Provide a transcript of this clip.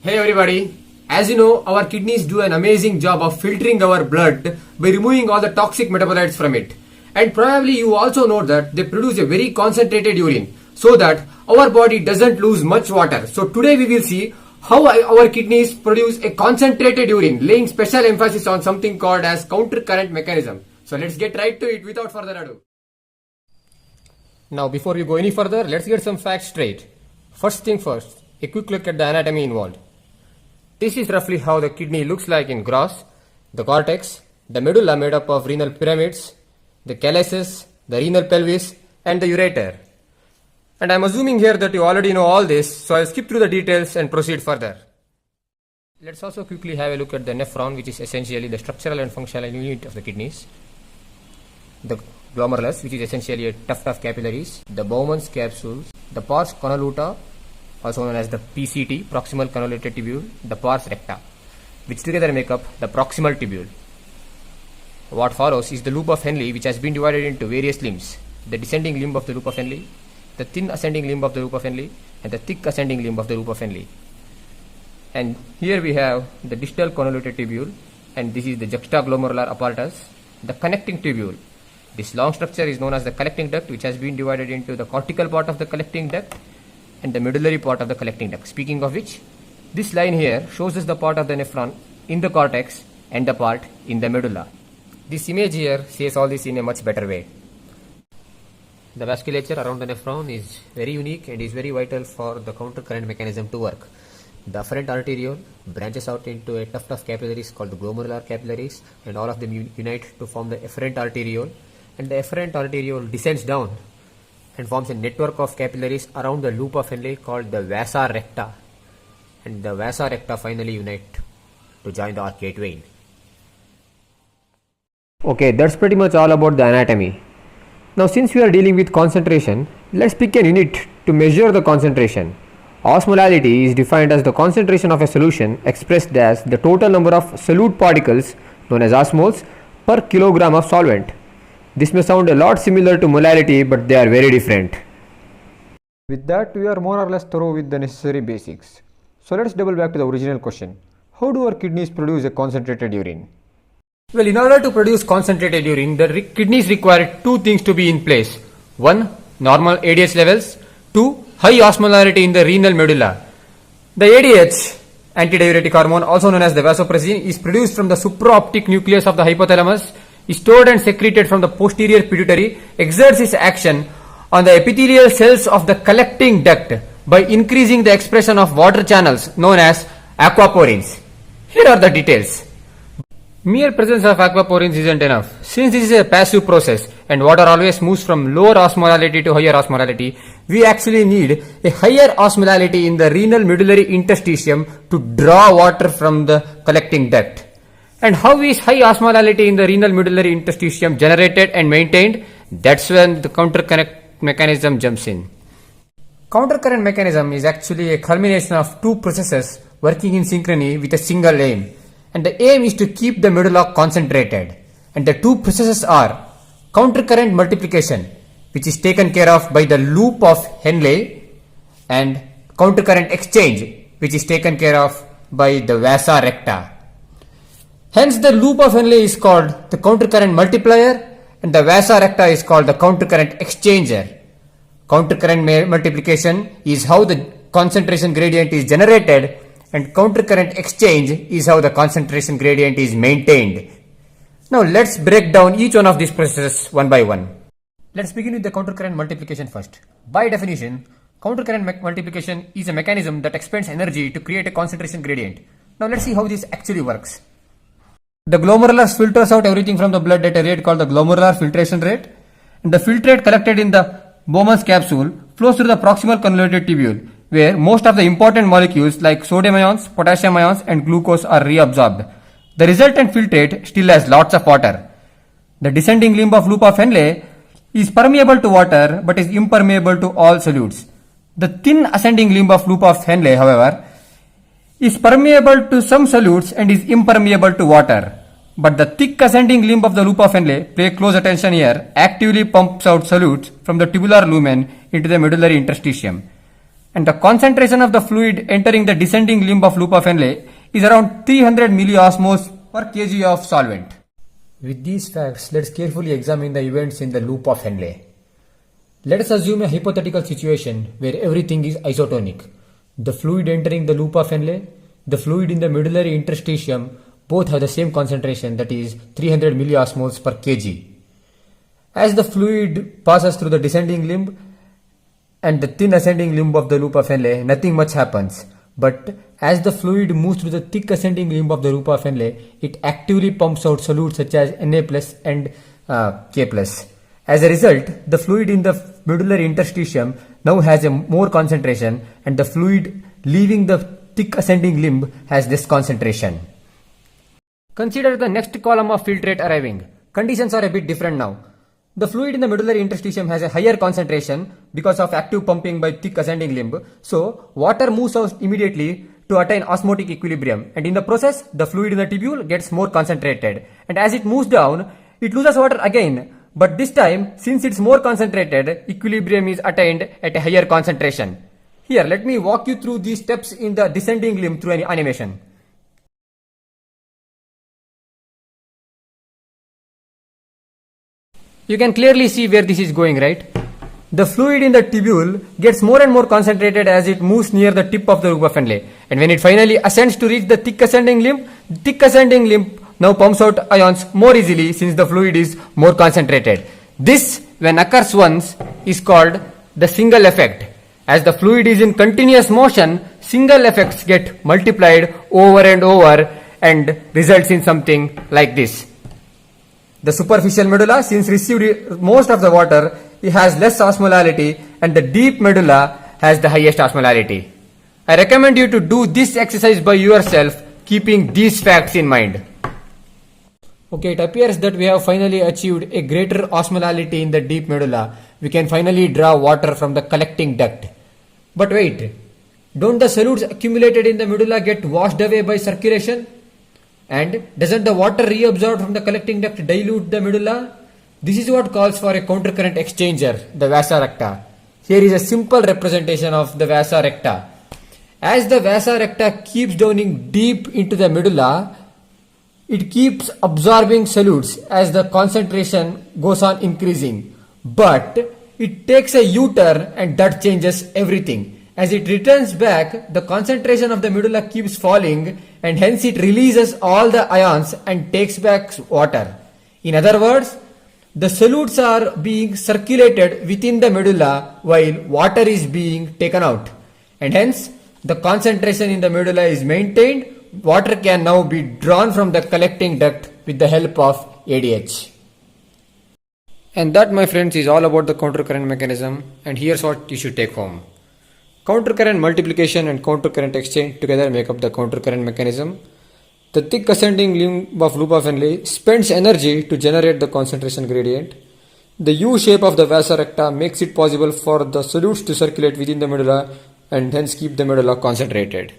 Hey everybody, as you know, our kidneys do an amazing job of filtering our blood by removing all the toxic metabolites from it. And probably you also know that they produce a very concentrated urine so that our body doesn't lose much water. So today we will see how our kidneys produce a concentrated urine, laying special emphasis on something called as counter current mechanism. So let's get right to it without further ado. Now before we go any further, let's get some facts straight. First thing first, a quick look at the anatomy involved. This is roughly how the kidney looks like in gross: the cortex, the medulla made up of renal pyramids, the calyces, the renal pelvis, and the ureter. And I'm assuming here that you already know all this, so I'll skip through the details and proceed further. Let's also quickly have a look at the nephron, which is essentially the structural and functional unit of the kidneys. The glomerulus, which is essentially a tuft of capillaries, the Bowman's capsule, the pars convoluta, also known as the PCT, proximal convoluted tubule, the pars recta, which together make up the proximal tubule. What follows is the loop of Henle, which has been divided into various limbs: the descending limb of the loop of Henle, the thin ascending limb of the loop of Henle, and the thick ascending limb of the loop of Henle. And here we have the distal convoluted tubule, and this is the juxtaglomerular apparatus, the connecting tubule. This long structure is known as the collecting duct, which has been divided into the cortical part of the collecting duct and the medullary part of the collecting duct. Speaking of which, this line here shows us the part of the nephron in the cortex and the part in the medulla. This image here says all this in a much better way. The vasculature around the nephron is very unique and is very vital for the counter current mechanism to work. The afferent arteriole branches out into a tuft of capillaries called the glomerular capillaries, and all of them unite to form the efferent arteriole, and the efferent arteriole descends down and forms a network of capillaries around the loop of Henle called the vasa recta, and the vasa recta finally unite to join the arcuate vein. Okay, that's pretty much all about the anatomy. Now since we are dealing with concentration, let's pick an unit to measure the concentration. Osmolality is defined as the concentration of a solution expressed as the total number of solute particles known as osmoles per kilogram of solvent. This may sound a lot similar to molality, but they are very different. With that, we are more or less through with the necessary basics. So let's double back to the original question. How do our kidneys produce a concentrated urine? Well, in order to produce concentrated urine, the kidneys require two things to be in place. One, normal ADH levels. Two, high osmolarity in the renal medulla. The ADH, antidiuretic hormone, also known as the vasopressin, is produced from the supraoptic nucleus of the hypothalamus, is stored and secreted from the posterior pituitary, exerts its action on the epithelial cells of the collecting duct by increasing the expression of water channels known as aquaporins. Here are the details. Mere presence of aquaporins isn't enough. Since this is a passive process and water always moves from lower osmolality to higher osmolality, we actually need a higher osmolality in the renal medullary interstitium to draw water from the collecting duct. And how is high osmolality in the renal medullary interstitium generated and maintained? That's when the counter current mechanism jumps in. Counter current mechanism is actually a culmination of two processes working in synchrony with a single aim. And the aim is to keep the medulla concentrated. And the two processes are counter current multiplication, which is taken care of by the loop of Henle, and counter current exchange, which is taken care of by the vasa recta. Hence the loop of Henle is called the counter current multiplier and the vasa recta is called the counter current exchanger. Counter current multiplication is how the concentration gradient is generated, and counter current exchange is how the concentration gradient is maintained. Now let's break down each one of these processes one by one. Let's begin with the counter current multiplication first. By definition, counter current multiplication is a mechanism that expends energy to create a concentration gradient. Now let's see how this actually works. The glomerulus filters out everything from the blood at a rate called the glomerular filtration rate, and the filtrate collected in the Bowman's capsule flows through the proximal convoluted tubule, where most of the important molecules like sodium ions, potassium ions, and glucose are reabsorbed. The resultant filtrate still has lots of water. The descending limb of loop of Henle is permeable to water but is impermeable to all solutes. The thin ascending limb of loop of Henle, however, is permeable to some solutes and is impermeable to water. But the thick ascending limb of the loop of Henle, pay close attention here, actively pumps out solutes from the tubular lumen into the medullary interstitium. and the concentration of the fluid entering the descending limb of loop of Henle is around 300 milliosmoles per kg of solvent. With these facts, let's carefully examine the events in the loop of Henle. Let us assume a hypothetical situation where everything is isotonic. The fluid entering the loop of Henle, the fluid in the medullary interstitium both have the same concentration, that is 300 milliosmoles per kg. As the fluid passes through the descending limb and the thin ascending limb of the loop of Henle, nothing much happens. But as the fluid moves through the thick ascending limb of the loop of Henle, it actively pumps out solutes such as Na plus and K plus. As a result, the fluid in the medullary interstitium now has a more concentration, and the fluid leaving the thick ascending limb has this concentration. Consider the next column of filtrate arriving. Conditions are a bit different now. The fluid in the medullary interstitium has a higher concentration because of active pumping by thick ascending limb. So, water moves out immediately to attain osmotic equilibrium, and in the process, the fluid in the tubule gets more concentrated. And as it moves down, it loses water again. But this time, since it's more concentrated, equilibrium is attained at a higher concentration. Here, let me walk you through these steps in the descending limb through an animation. You can clearly see where this is going, right? The fluid in the tubule gets more and more concentrated as it moves near the tip of the loop of Henle. And when it finally ascends to reach the thick ascending limb now pumps out ions more easily since the fluid is more concentrated. This, when occurs once, is called the single effect. As the fluid is in continuous motion, single effects get multiplied over and over and results in something like this. The superficial medulla, since received most of the water, it has less osmolality, and the deep medulla has the highest osmolality. I recommend you to do this exercise by yourself, keeping these facts in mind. Okay, it appears that we have finally achieved a greater osmolality in the deep medulla. We can finally draw water from the collecting duct. But wait, don't the solutes accumulated in the medulla get washed away by circulation? And doesn't the water reabsorbed from the collecting duct dilute the medulla? This is what calls for a countercurrent exchanger, the vasa recta. Here is a simple representation of the vasa recta. As the vasa recta keeps downing deep into the medulla, it keeps absorbing solutes as the concentration goes on increasing. But it takes a U-turn, and that changes everything. As it returns back, the concentration of the medulla keeps falling, and hence it releases all the ions and takes back water. In other words, the solutes are being circulated within the medulla while water is being taken out. And hence, the concentration in the medulla is maintained. Water can now be drawn from the collecting duct with the help of ADH. And that, my friends, is all about the countercurrent mechanism, and here's what you should take home. Countercurrent multiplication and countercurrent exchange together make up the countercurrent mechanism. The thick ascending limb of loop of Henle spends energy to generate the concentration gradient. The U shape of the vasa recta makes it possible for the solutes to circulate within the medulla and hence keep the medulla concentrated.